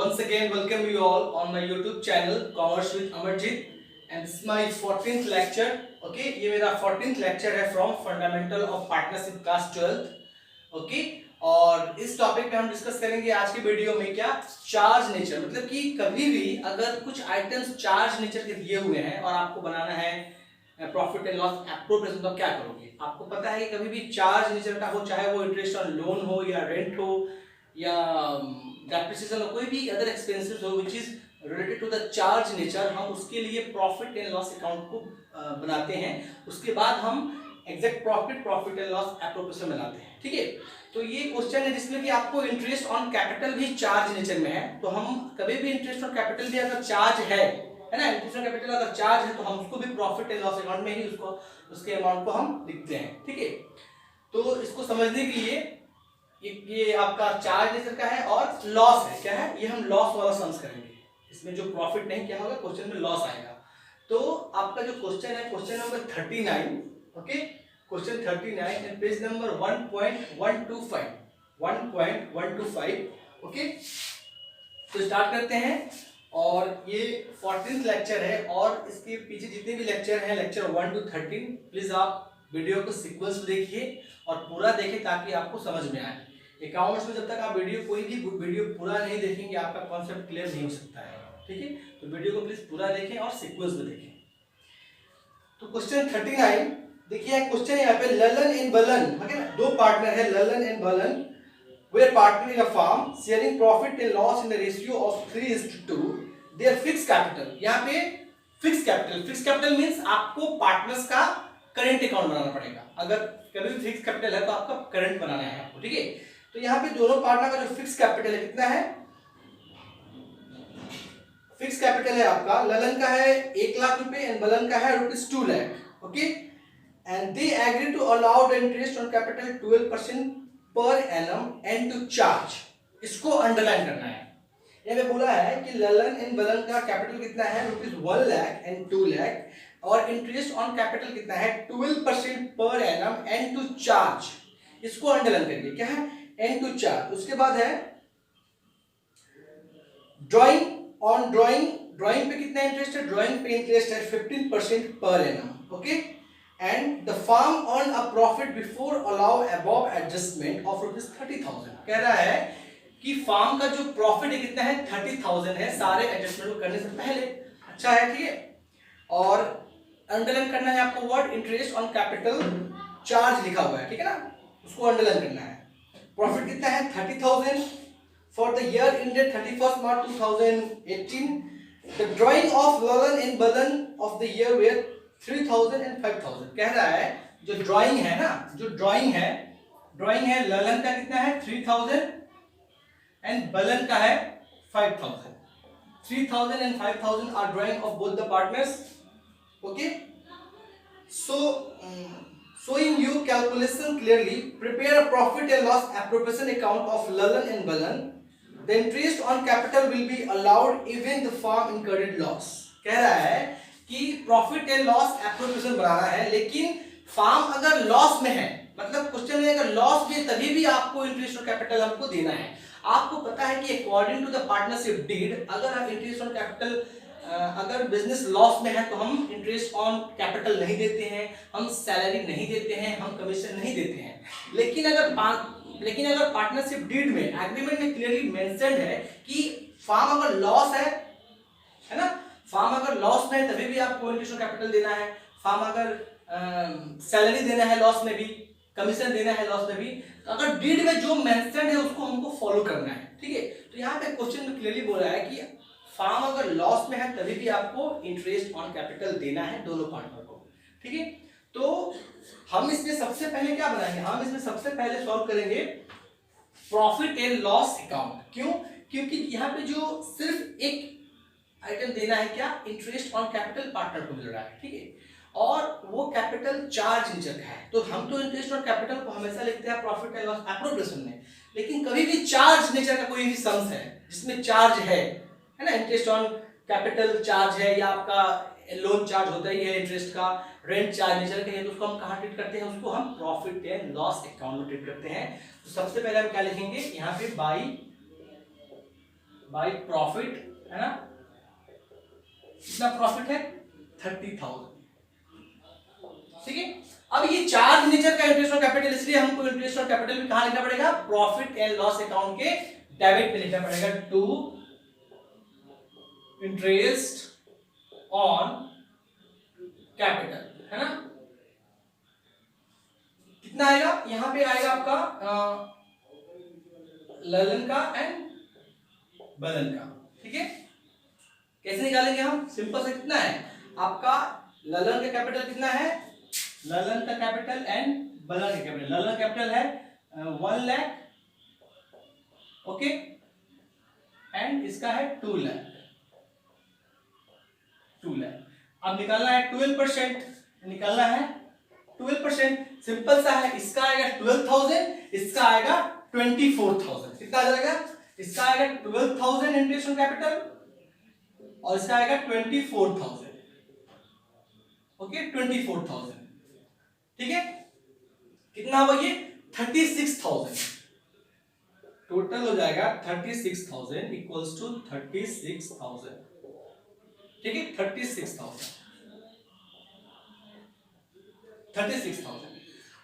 Once again, welcome you all on my YouTube channel Commerce with Amarjit, and this is my 14th lecture. Okay, ये मेरा 14th lecture है from Fundamental of Partnership Class 12. Okay, और इस topic पे हम discuss करेंगे आज की वीडियो में क्या चार्ज नेचर, मतलब कि कभी भी अगर कुछ आइटम्स चार्ज नेचर के दिए हुए हैं और आपको बनाना है प्रॉफिट एंड लॉस एप्रोप्रिएशन, तो क्या करोगे? आपको पता है कि कभी भी चार्ज नेचर का हो, चाहे वो इंटरेस्ट ऑन लोन हो या रेंट हो या डेप्रिसिएशन हो, कोई भी अदर एक्सपेंसेस हो which is related to the charge nature, हम उसके लिए प्रॉफिट एंड लॉस अकाउंट को बनाते हैं. उसके बाद हम exact profit and loss appropriation बनाते हैं. ठीक है, तो ये क्वेश्चन है जिसमें कि आपको इंटरेस्ट ऑन कैपिटल भी चार्ज नेचर में है. तो हम कभी भी इंटरेस्ट ऑन कैपिटल भी अगर चार्ज है ना, इंटरेस्ट ऑन कैपिटल अगर चार्ज है तो हम उसको भी प्रॉफिट एंड लॉस अकाउंट में ही उसके अमाउंट को हम लिखते हैं. ठीक है, तो इसको समझने के लिए ये आपका चार्ज नेचर का है और लॉस है. क्या है ये? हम लॉस वाला सम्स करेंगे. इसमें जो प्रॉफिट नहीं क्या होगा, क्वेश्चन में लॉस आएगा. तो आपका जो क्वेश्चन है question number 39. Okay, question 39 and page number 1.125. Okay, तो स्टार्ट करते हैं. और ये 14th लेक्चर है और इसके पीछे जितने भी लेक्चर हैं लेक्चर 1 to 13, प्लीज आप वीडियो को सीक्वेंस में देखिए और पूरा देखें ताकि आपको समझ में आए. अकाउंट्स में जब तक आप कोई भी वीडियो पूरा नहीं देखेंगे आपका कॉन्सेप्ट क्लियर नहीं हो सकता है. ठीक है, तो वीडियो को प्लीज पूरा देखें और सीक्वेंस में देखें. तो क्वेश्चन 39 देखिए, क्वेश्चन यहाँ पे ललन एंड बलन, दो पार्टनर है ललन एंड बलन, वे partner in a firm sharing profit and loss in the ratio of 3:2. Their fix capital, यहाँ पे फिक्स कैपिटल मींस आपको पार्टनर्स का करंट अकाउंट बनाना पड़ेगा. अगर कभी भी फिक्स कैपिटल है तो आपका करंट बनाना है आपको. ठीक है, तो यहाँ पे दोनों पार्टनर का जो फिक्स कैपिटल है कितना है? फिक्स कैपिटल है आपका ललन का है 1 लाख रुपए एंड बलन का है ₹2 lakh. Okay, and they agree to allow the interest on capital 12% per annum and to charge. इसको अंडरलाइन करना है. यहाँ पे बोला है कि ललन एंड बलन का कैपिटल कितना है? ₹1 लाख एंड 2 लाख, और इंटरेस्ट ऑन कैपिटल कितना है? 12% per annum and to charge. इसको अंडरलाइन करिए. क्या है? And to charge. उसके बाद है ड्राइंग. ऑन ड्राइंग पे कितना इंटरेस्ट है? ड्राइंग पे इंटरेस्ट है 15% per annum. Okay, and the firm earn a profit before allow above adjustment of ₹30,000. कह रहा है कि फार्म का जो प्रॉफिट है कितना है? 30,000 है, सारे एडजस्टमेंट को करने से पहले. अच्छा है. ठीक है, और अंडरलाइन करना है आपको word interest on capital charge लिखा हुआ है. ठीक है ना, उसको अंडरलाइन करना है. प्रॉफिट कितना है? 30,000 for the year ended 31st March 2018. The drawing of Lalan and Balan of the year were 3,000 and 5,000. कह रहा है जो ड्राइंग है ना, जो ड्राइंग है ललन का कितना है? 3,000 एंड बलन का है 5,000. 3,000 and 5,000 are drawing of both the partners. Okay, so showing you calculation clearly, prepare a profit and loss appropriation account of Lalan and Balan. The interest on capital will be allowed even the firm incurred loss. कह रहा है कि profit and loss appropriation बनाना है, लेकिन farm अगर loss में है, मतलब क्वेश्चन में अगर लॉस में तभी भी आपको इंटरेस्ट ऑन कैपिटल हमको देना है. आपको पता है कि according to the partnership deed अगर हम इंटरेस्ट ऑन कैपिटल अगर बिजनेस लॉस में है तो हम इंटरेस्ट ऑन कैपिटल नहीं देते हैं, हम सैलरी नहीं देते हैं, हम कमीशन नहीं देते हैं. लेकिन अगर पार्टनरशिप डीड में एग्रीमेंट में क्लियरली मेंशन्ड है कि फार्म अगर लॉस है ना, फार्म अगर लॉस में है तभी भी आपको इंटरेस्ट ऑन कैपिटल देना है. फार्म अगर सैलरी देना है लॉस में भी, कमीशन देना है लॉस में भी, तो अगर डीड में जो मेंशन्ड है उसको हमको फॉलो करना है. ठीक है, तो यहाँ पे क्वेश्चन में क्लियरली बोला है कि फार्म अगर लॉस में है तभी भी आपको इंटरेस्ट ऑन कैपिटल देना है दोनों पार्टनर को. ठीक है, तो हम इसमें सबसे पहले क्या बनाएंगे? हम इसमें सबसे पहले सॉल्व करेंगे प्रॉफिट एंड लॉस अकाउंट. क्यों? क्योंकि यहाँ पे जो सिर्फ एक आइटम देना है, क्या? इंटरेस्ट ऑन कैपिटल पार्टनर को मिल रहा है. ठीक है, और वो कैपिटल चार्ज नेचर का है. तो हम तो इंटरेस्ट ऑन कैपिटल को हमेशा लिखते हैं प्रॉफिट एंड लॉस एप्रोप्रिएशन में, लेकिन कभी भी चार्ज नेचर का कोई भी सम्स है जिसमें चार्ज है ना, इंटरेस्ट ऑन कैपिटल चार्ज है या आपका लोन चार्ज होता ही है इंटरेस्ट का, रेंट चार्ज नेचर का है, तो उसको हम कहाँ ट्रीट करते हैं? उसको हम प्रॉफिट एंड लॉस अकाउंट में ट्रीट करते हैं. तो सबसे पहले हम क्या लिखेंगे यहाँ पे? बाई बाई प्रॉफिट, है ना, कितना प्रॉफिट है 30,000। ठीक है, अब ये चार नेचर का इंटरेस्ट ऑन कैपिटल, इसलिए हमको इंटरेस्ट ऑन कैपिटल में कहां लिखना पड़ेगा, प्रॉफिट एंड लॉस अकाउंट के डेबिट पे लिखना पड़ेगा, टू इंटरेस्ट ऑन कैपिटल, है ना। कितना आएगा, यहां पे आएगा आपका ललन का एंड बलन का। ठीक है, कैसे निकालेंगे हम, सिंपल से कितना है आपका ललन का कैपिटल कितना है, ललन का कैपिटल एंड बलन का कैपिटल, ललन कैपिटल है 1 लाख, ओके, एंड इसका है 2 लाख, 2 लाख। अब निकालना है 12%, निकालना है 12%, सिंपल सा है, इसका आएगा 12,000, इसका आएगा 24,000, कितना आ जाएगा, इसका आएगा 12,000 इंटरेस्ट ऑन कैपिटल और इसका आएगा 24,000, ओके 24,000। ठीक है, कितना हुआ ये 36,000, टोटल हो जाएगा 36,000 इक्वल्स टू 36,000। ठीक है, 36,000।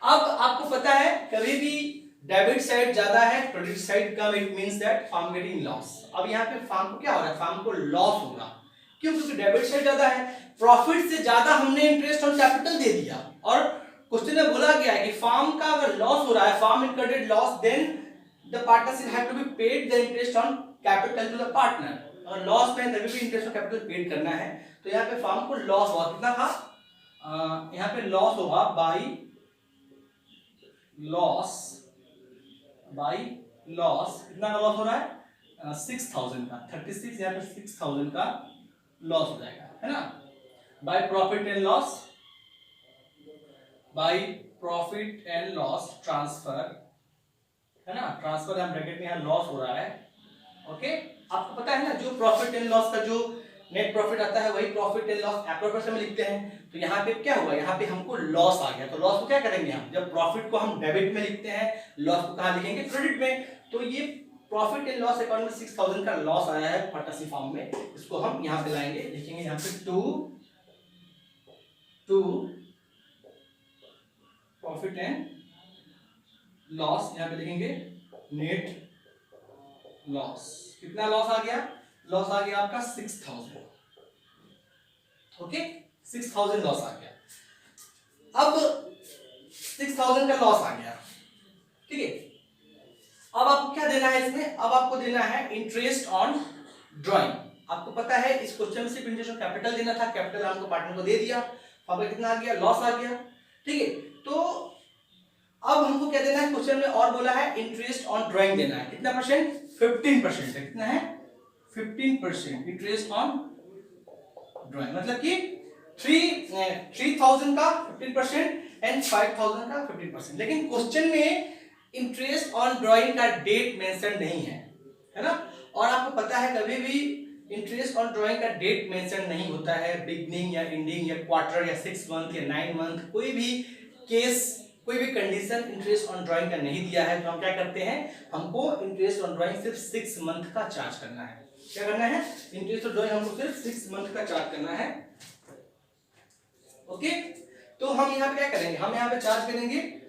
अब आपको पता है कभी भी डेबिट साइड ज्यादा है, क्रेडिट साइड कम, it means that firm getting loss. अब यहाँ पे फार्म को क्या हो रहा है, फार्म को लॉस होगा, क्यों, क्योंकि डेबिट साइड ज्यादा है, प्रॉफिट से ज्यादा हमने इंटरेस्ट ऑन कैपिटल दे दिया, और क्वेश्चन में बोला गया है कि फार्म का अगर लॉस हो रहा है, firm incurred loss, then the partnership have to be paid the interest on capital to the partner, और लॉस में तभी भी इंटरेस्ट ऑन कैपिटल पेड करना है। तो यहाँ पे फार्म को लॉस हुआ, कितना था, यहाँ पे लॉस होगा बाई लॉस, कितना का लॉस हो रहा है 6,000 का, 36, यहाँ पे 6,000 का लॉस हो जाएगा, है ना, by profit and loss, by profit and loss transfer, है ना, ट्रांसफर हम ब्रैकेट में यहाँ लॉस हो रहा है, ओके। आपको पता है ना, जो प्रॉफिट एंड लॉस का जो नेट प्रॉफिट आता है वही प्रॉफिट एंड लॉस एप्रोप्रिएशन में लिखते हैं। तो यहाँ पे क्या हुआ, यहाँ पे हमको लॉस आ गया, तो लॉस को क्या करेंगे हम, जब प्रॉफिट को हम डेबिट में लिखते हैं, लॉस को कहाँ लिखेंगे, क्रेडिट में। तो ये प्रॉफिट एंड लॉस अकाउंट में 6,000 का लॉस आया है पार्टनरशिप फॉर्म में, इसको हम यहाँ पे लाएंगे, लिखेंगे यहाँ पे टू प्रॉफिट एंड लॉस, यहाँ पे लिखेंगे नेट लॉस। कितना लॉस आ गया, लॉस आ गया आपका 6,000, ओके, 6,000 लॉस आ गया। अब 6,000 का लॉस आ गया, ठीक है। अब आपको क्या देना है इसमें, अब आपको देना है इंटरेस्ट ऑन ड्राइंग। आपको पता है इस क्वेश्चन में सिर्फ इंटरेस्ट ऑन कैपिटल देना था, कैपिटल आपको पार्टनर को दे दिया, आपका कितना आ गया, लॉस आ गया, ठीक है। तो अब हमको क्या देना है, क्वेश्चन में और बोला है इंटरेस्ट ऑन ड्राइंग देना है, कितना परसेंट, 15% है, कितना है 15% इंटरेस्ट ऑन ड्राइंग, मतलब कि 3,000 का 15% एंड 5,000 का 15%। लेकिन क्वेश्चन में इंटरेस्ट ऑन ड्राइंग का डेट मेंशन नहीं है ना, और आपको पता है कभी भी इंटरेस्ट ऑन ड्राइंग का डेट मेंशन नहीं होता है, बिगनिंग या एंडिंग या क्वार्टर या 6 मंथ या 9 मंथ, कोई भी केस, कोई भी कंडीशन इंटरेस्ट ऑन ड्राइंग का नहीं दिया है। तो हम क्या करते हैं, हमको इंटरेस्ट ऑन ड्राइंग सिर्फ 6 मंथ का चार्ज करना है। क्या करना है, इंटरेस्ट ऑन ड्राइंग हमको सिर्फ 6 मंथ का चार्ज करना है, ओके। तो हम यहाँ पे क्या करेंगे, हम यहाँ पे चार्ज करेंगे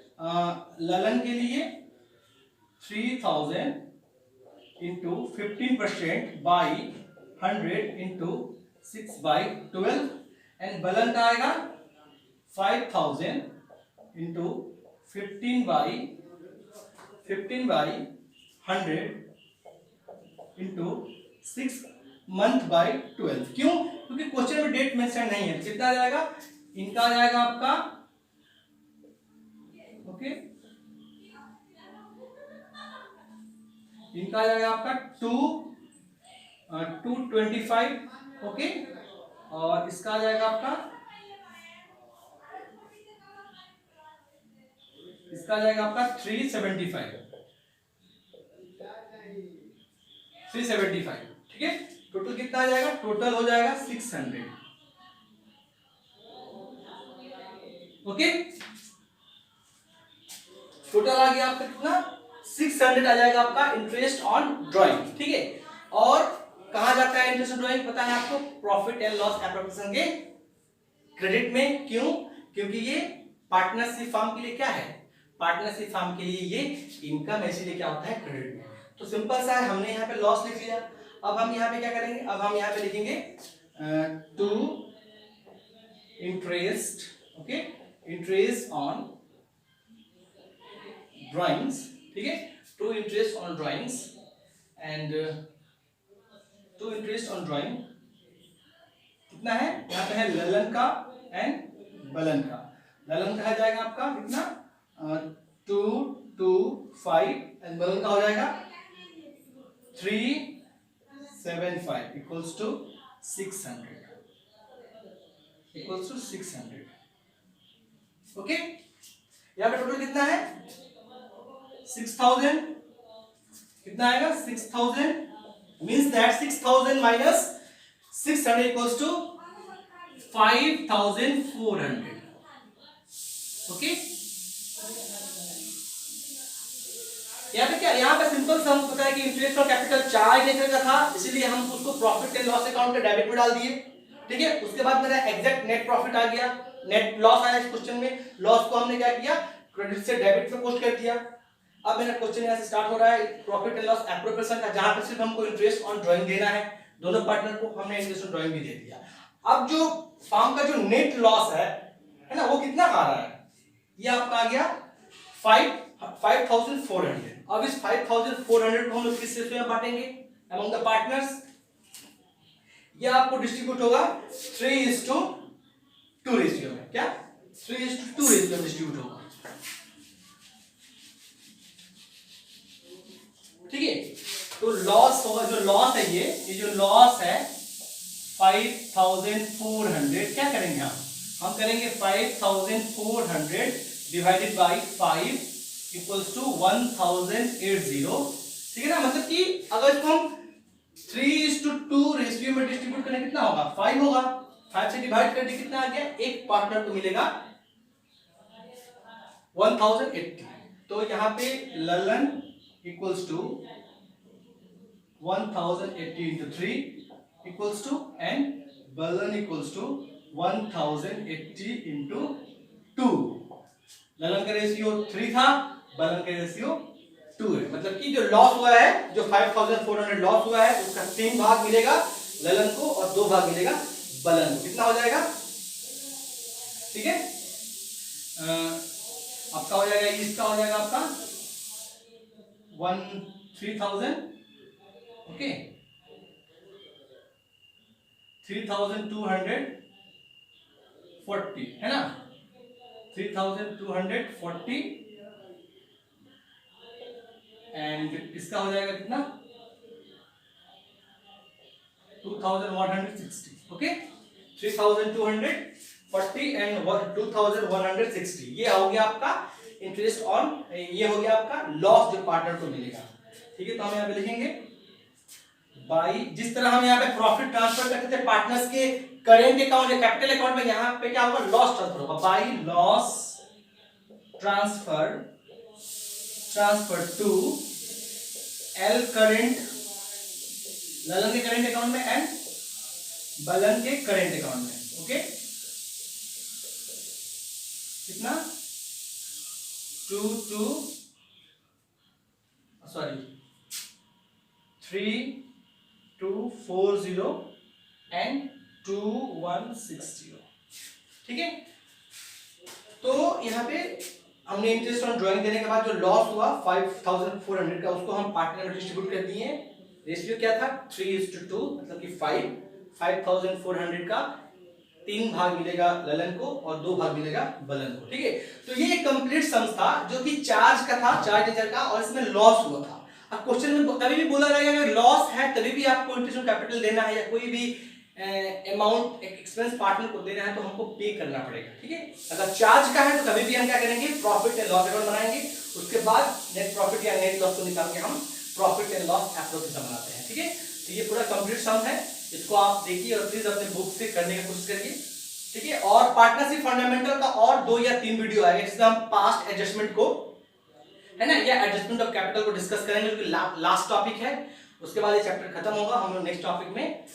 ललन के लिए 3,000 इंटू 15% बाई 100 इंटू 6/12 एंड बलन का आएगा 5,000 इंटू 15/100 इंटू 6 month/12। क्यों, क्योंकि क्वेश्चन में डेट मेंशन नहीं है। कितना आ जाएगा, इनका आ जाएगा आपका, ओके, इनका आ जाएगा आपका 225, ओके, और इसका आ जाएगा आपका, इसका आ जाएगा आपका 375, ठीक है। टोटल कितना आ जाएगा, टोटल हो जाएगा 600, ओके। टोटल आ गया आपका कितना, 600 आ जाएगा आपका इंटरेस्ट ऑन ड्राइंग, ठीक है। और कहां जाता है इंटरेस्ट ऑन ड्राइंग पता है आपको, प्रॉफिट एंड लॉस एप्रोप्रिएशन के क्रेडिट में। क्यों? क्योंकि ये पार्टनरशिप फर्म के लिए क्या है, पार्टनरशिप फर्म के लिए ये इनकम, इसीलिए क्या होता है क्रेडिट में। तो सिंपल सा है, हमने यहाँ पे लॉस लिख लिया। अब हम यहाँ पे क्या करेंगे, अब हम यहाँ पे लिखेंगे to interest, okay, interest on drawings, ठीक है, to interest on drawings and to interest on drawing कितना है, यहाँ पे है ललन का एंड बलन का। ललन का हो जाएगा आपका कितना 225 एंड बलन का हो जाएगा 375 equals to 600, equals to 600, okay. यहाँ पे टोटल कितना है 6000, कितना आएगा 6000, means that 6000 minus 600 equals to 5400, okay. यहाँ पे क्या, यहाँ पे सिंपल सा हमको पता है कि इंटरेस्ट और कैपिटल चार्ज नेचर का था, इसीलिए हम उसको प्रॉफिट एंड लॉस अकाउंट के डेबिट में डाल दिए, ठीक है। उसके बाद मेरा एग्जैक्ट नेट प्रॉफिट आ गया, नेट लॉस आया इस क्वेश्चन में, लॉस को हमने क्या किया क्रेडिट से डेबिट में पोस्ट कर दिया। अब मेरा क्वेश्चन यहाँ से स्टार्ट हो रहा है प्रॉफिट एंड लॉस एप्रोप्रिएशन का, जहां पे सिर्फ हमको इंटरेस्ट ऑन ड्राइंग देना है, दोनों पार्टनर को हमने इंटरेस्ट ऑन ड्राइंग भी दे दिया। अब जो फर्म का जो नेट लॉस है ना, वो कितना आ रहा है, ये आपका आ गया 5400। अब इस 5400 को हम लोग किस रेशियो में बांटेंगे अमंग द पार्टनर्स, ये आपको डिस्ट्रीब्यूट होगा 3:2 रेशियो में, क्या 3:2 रेशियो में डिस्ट्रीब्यूट होगा, ठीक है। तो लॉस होगा, जो लॉस है ये जो लॉस है 5400, क्या करेंगे हम करेंगे 5400 डिवाइडेड बाय 5 इक्वल्स टू 1080, ठीक है ना। मतलब कि अगर इसको हम 3:2 रेशियो में डिस्ट्रीब्यूट करें कितना होगा 5 होगा, 5 से डिवाइड करके कितना आ गया, एक पार्टनर को मिलेगा 1080। तो यहाँ पे Lalan equals to 1080 into 3 equals to and balan equals to 1080 into 2। Lalan का रेशियो 3 था, बलन का रेशियो 2 है। मतलब कि जो लॉस हुआ है, जो 5400 लॉस हुआ है, उसका 3 भाग मिलेगा ललन को और 2 भाग मिलेगा बलन को। कितना हो जाएगा, ठीक है, आपका हो जाएगा, इसका हो जाएगा आपका 3000, ओके, 3240 है ना, 3240 एंड इसका हो जाएगा कितना 2160, ओके, 3240 एंड 2160, ये हो गया आपका इंटरेस्ट ऑन, ये हो गया आपका लॉस जो पार्टनर को मिलेगा, ठीक है। तो हम यहाँ पे लिखेंगे बाई, जिस तरह हम यहाँ पे प्रॉफिट ट्रांसफर करते थे पार्टनर्स के करेंट अकाउंट या कैपिटल अकाउंट में, यहाँ पे क्या होगा लॉस ट्रांसफर होगा, by loss transfer to L current, Lalan के करेंट अकाउंट में एंड बलन के करेंट अकाउंट में, ओके। कितना 3240 एंड 2160, ठीक है। तो यहाँ पे हमने इंटरेस्ट ऑन ड्राइंग देने के बाद जो लॉस हुआ 5400 का, उसको हम पार्टनर में डिस्ट्रीब्यूट कर दिए। रेशियो क्या था 3:2, मतलब कि 5400 का 3 भाग मिलेगा ललन को और 2 भाग मिलेगा बलन को, ठीक है। तो ये एक कंप्लीट सम था जो कि चार्ज का था, चार्ज नेचर का, और इसमें लॉस हुआ था। अब क्वेश्चन में कभी भी बोला जाएगा अगर लॉस है तभी भी आपको इंटरेस्ट ऑन कैपिटल देना है या कोई भी अमाउंट एक्सपेंस पार्टनर को देना है तो हमको पे करना पड़ेगा, ठीक है। अगर चार्ज का है तो कभी भी हम क्या करेंगे प्रॉफिट एंड लॉस अकाउंट बनाएंगे, उसके बाद नेट प्रॉफिट या नेट लॉस को निकाल के हम प्रॉफिट एंड लॉस एप्रोप्रिएशन बनाते हैं, ठीक है। तो ये पूरा कंप्लीट सम है, इसको आप देखिए और प्लीज अपने बुक से करने की कोशिश करिए, ठीक है। और पार्टनरशिप फंडामेंटल का और 2 या 3 वीडियो आएगा जिसमें हम पास्ट एडजस्टमेंट को, है ना, या एडजस्टमेंट ऑफ कैपिटल को डिस्कस करेंगे, जो कि लास्ट टॉपिक है। उसके बाद ये चैप्टर खत्म होगा, हम लोग नेक्स्ट टॉपिक में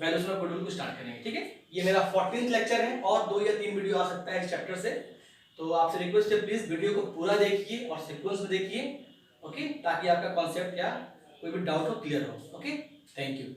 वैल्यूज ऑफ गुडविल को स्टार्ट करेंगे। ठीक है, ये मेरा 14th लेक्चर है और 2 या 3 वीडियो आ सकता है इस चैप्टर से। तो आपसे रिक्वेस्ट है प्लीज वीडियो को पूरा देखिए और सीक्वेंस में देखिए, ओके, ताकि आपका कॉन्सेप्ट या कोई भी डाउट हो क्लियर हो। Okay, thank you.